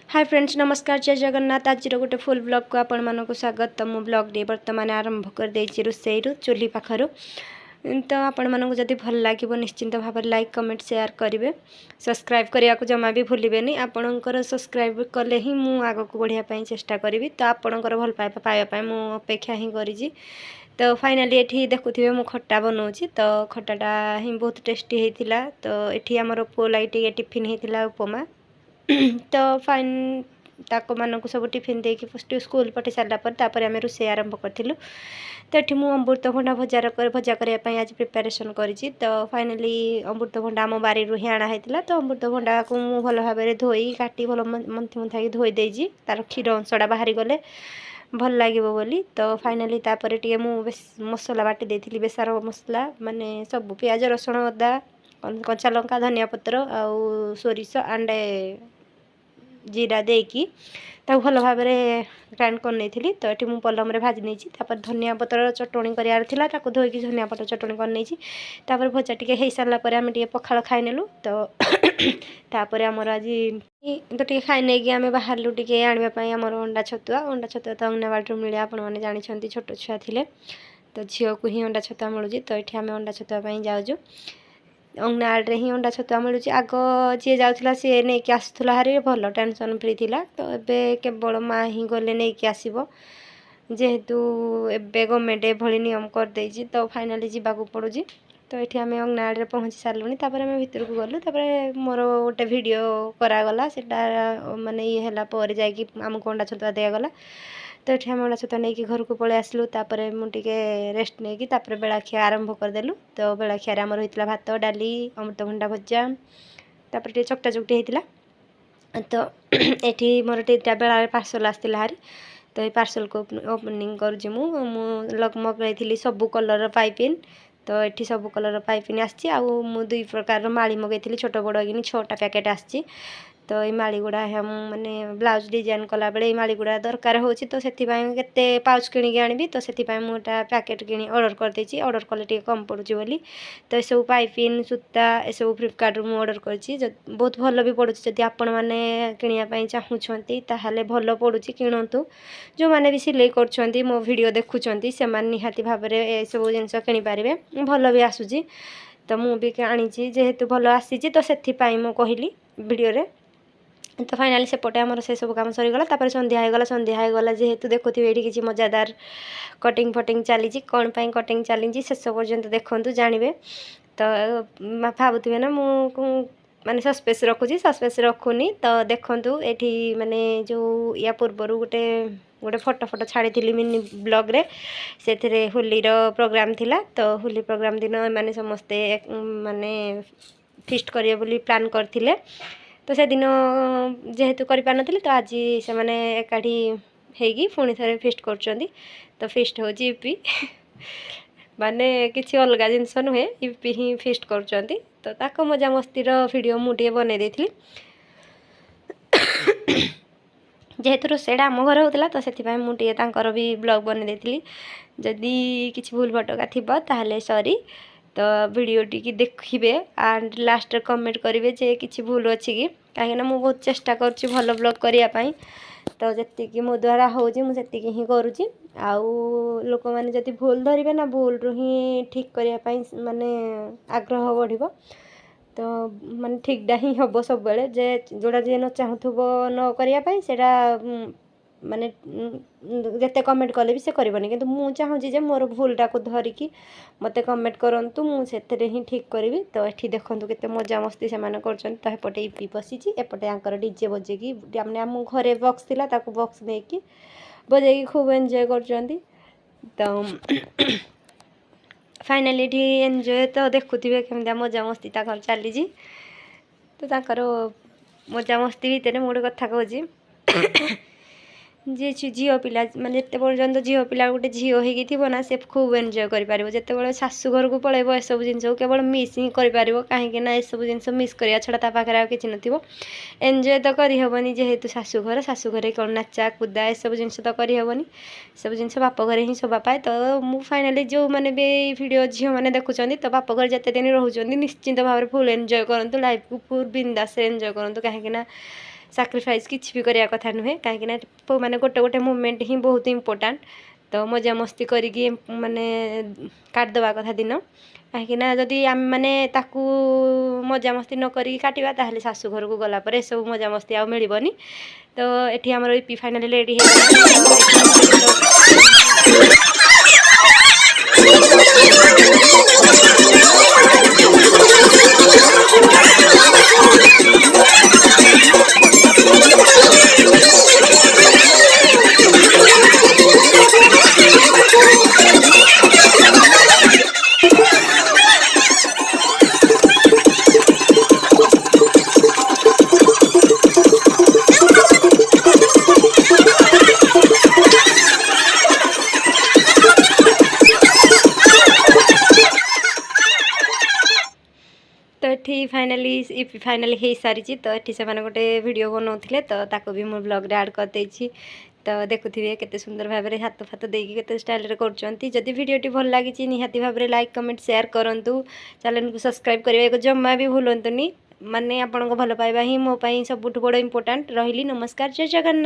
Hi friends नमस्कार जय जगन्नाथ आज गोटे फुल ब्लॉग को आपण मानक स्वागत। तो मु ब्लॉग डी बर्तमान आरंभ कर देछि रोसई चुली पाखरु। तो आपण मानक जदि भल लागिबो निश्चिंत भाव लाइक कमेंट शेयर करेंगे। सब्सक्राइब करने को जमा भी भूलिबेनी। आपणकर सब्सक्राइब कले ही मु आग को बढ़िया पाई चेष्टा करी। तो आपणकर भल पाइबा पाइबा मु अपेक्षा ही करी। तो फाइनाली ये देखुवे मु खट्टा बनाऊँगी। तो खट्टाटा ही बहुत टेस्टी होता। तो ये आमर पुओ लगी टिफिन होता उपमा। तो फाइन ताको मानक सब टिफिन देकी फर्स्ट स्कूल पठे सारापर आम रोषे आरंभ करूँ। तो ये मुझे अमृतभंडा भजा करने आज प्रिपेरेसन करी। तो फाइनाली अमृतभंडा आम बारी ही आना होता। तो अमृतभंडा को मुझे भल भाव में धोई काटी भल मंथी मुथाई धोई देजी तार क्षीर अंशटा बाहरी गले भल लगे बोली। तो फाइनाली तापर टे मसला बाटी देती बेसार मसला माने सब पियाज रसुण अदा कंचा लंका धनिया पत्र आउ सोरिष एंड जीरा देकी भल भाव में ग्राइंड कर नहीं। तो ये मुझे पलम में भाजी नहीं। धनिया पत्र चटणी करार धोईकी धनिया पत्र चटणी कर भजा टी हो सारापर आम पखाड़ खाई नेलु। तो तापर आमर आज तो टे खाई नहीं कि आम बाहर टे आने आमर अंडा छतुआ तो अंगनवाड़ी मिले आपण मैंने जानते छोट छुआ थे। तो झील को ही अंडा छतुआ मिलूँ। तो ये आम अंडा छतुआ जाऊँ अंगनवाड़ी ही अंडा छतुआ मिलूँ। आग जी जाऊला सी नहीं कि आसूला हारी भल टेंशन फ्री थिला। तो एबे केवल माँ ही गले नहीं कि आसब जेहेतु एबे गवर्नमेंट एभली नियम कर देछि। तो फाइनाली जावाक पड़ू। तो ये आम अंगनवाड़ी पहुँची सारूँ। तापर आम भितर को गलु। तापर मोर गोटे वीडियो करागला सेटा माने ये है जाकि आमको अंडा छतुआ दिगला। तो ये आम अंडा छतुआ नहीं घर को पलि आसलु। तापर मुझे रेस्ट नहीं कि बेलाखिया आरंभ करदेलु। तो बेलाखिया आमर होता भात डाली अमृतभंडा भजा तापर टे चकटा चकटी होता। तो ये मोर टीटा बेला पार्सल आसला हारी। तो ये पार्सल को ओपनिंग करुँची मगई सबू कलर पाइपिन। तो ये सब कलर पाइपिन आसी दुई प्रकार माली मगई छोट बड़ कि 6टा पैकेट आसी। तो ये माली गुड़ा हम माने ब्लाउज डिजाइन कला बेले माली गुड़ा दरकार हो। तो से केते पाउच किणी आनी। तो से मुझे पैकेट किणी ऑर्डर कर देछि। ऑर्डर कले टे कम पड़ुची बोली। तो ये पाइपिन सूता ये सब फ्लिपकार्ट मु ऑर्डर करछि। बहुत भल भी पड़ुछि। जदि आपण माने किनिया चाहूछंती ताहाले भल पड़ुछि किणंतु। जो माने भी सिलाई करछंती मो वीडियो देखुछंती से माने निहाती भाबरे ए सब जिंस किनि पारिबे भल भी आसुछि। तो मु भी आनीछि जेहेतु भल आसीछि। तो सेथि पई मु कहिली वीडियो रे। तो फाइनाली सेपटे आमर से सब काम सरीगला। तापर संध्या होगला जेहेतु देखुवे ये किसी मजादार कटिंग फटिंग चली कौन पाई कटिंग चली शेष पर्यंत देखु जानवे। तो भावुवे ना मु माने सस्पेंस रखुची सस्पेंस रखुनी। तो देखु ये माने जो या पूर्वर गोटे गोटे फोटो छाड़ी मिनी ब्लॉग रे से होली प्रोग्राम थिला। तो होली प्रोग्राम दिन माने समस्ते माने फिस्ट करिए बोली प्लान करथिले। तो से दिन जेहेतु करें तो आज से मैंने एकाठी होगी पुणी थे फिस्ट कर। तो फिस्ट हो यूपी माने किसी अलग जिनस नुहे यूपी ही फिस्ट कर। तो ताको मजा मस्तीर वीडियो मुझे बनई देती जेहेतु रोषेटा आम घर होता। तो से मुझे भी ब्लॉग बनई देती। जदि किसी भूल भटका थी ताहले सॉरी। तो वीडियो टी देखिए एंड लास्ट कमेंट करेंगे जे किसी भूल अच्छी कि कहीं मुझे बहुत चेष्टा करुँच भल ब्लॉग करने। तो जी मो द्वारा होती ही करुँची। आउ लोक मैंने जब भूल धरवे ना भूल रु ही ठीक करने माने आग्रह बढ़। तो माने ठीकटा ही हम सब बेले जे जोड़ा जी न चाहूब न करने से माने जिते कमेंट कले भी से करबनी। किंतु मु चाहूँगी जे मोर भूलटा को धरिकी मते कमेंट करंतु मुझे ही ठीक करी। तो ये देखो केते मजा मस्ती से माने करछन। तो एपटे ईपी बसीची एपटे आंकर डीजे बजेकी हमने आम घरे बॉक्स थिला ताको बॉक्स देकी बजेकी खूब एंजॉय करछंती। तो फाइनाली ये एंजॉय तो देखुथिबे केमदा मजा मस्ती ता घर चली। तो ताकर मजा मस्ती भितर मुझे कथा कहूँ जी झील पिला माने जिते पर्यंत झील पिला गोटे झील हो ना से खूब एंजॉय कर जिते शाशु घर को पलैब ए सब जिन केवल मिस ही कर कहीं ये सब जिन मिस करवा छड़ा ता पाखे किसी न एंजॉय तो करहबनी। जेहेतु शाशु घर कौन नाचा कूदा ए सब जिन तो करहबनी सब जिन बाप घर ही शोभा पाए। तो मु फाइनाली जो मैंने भी वीडियो झील मैंने देखुं तो बाप घर जिते दिन रोच निश्चिंत भाव फुल एंजॉय करूँ लाइफ को फुल बिंदास एंजॉय करूँ कहीं साक्रिफाइस किसी भी करने कथा नुहे कहीं माने गोटे गोटे मोमेंट ही बहुत इंपोर्टाट तो मजा मस्ती करी माने काटिदेवा कथा दिन कहीं जदि आम मैंने मजा मस्ती नक काटा ताहले शाशु घर को गला पर सब मजा मस्ती आ मिलबनी तो ये आमर ईपी फाइनाली रेडी तो ये फाइनाली हो सारी तो ये से गोटे वीडियो बनाते तो ताको भी मो ब्लॉग रे ऐड कर देछि तो देखुथिबे केते सुंदर भाव में हाथ फाथ देकी केते स्टाइल रे करचंती जदि वीडियोटी भल लागी निहाती भाव में लाइक कमेंट शेयर करंतु चैनल को सब्सक्राइब करबे को जम्मा भी भूलंतुनी माने आपन को भल पाइबा ही मो पई सबुठ बड़ इंपोर्टेंट रहिली नमस्कार जय जगन्नाथ।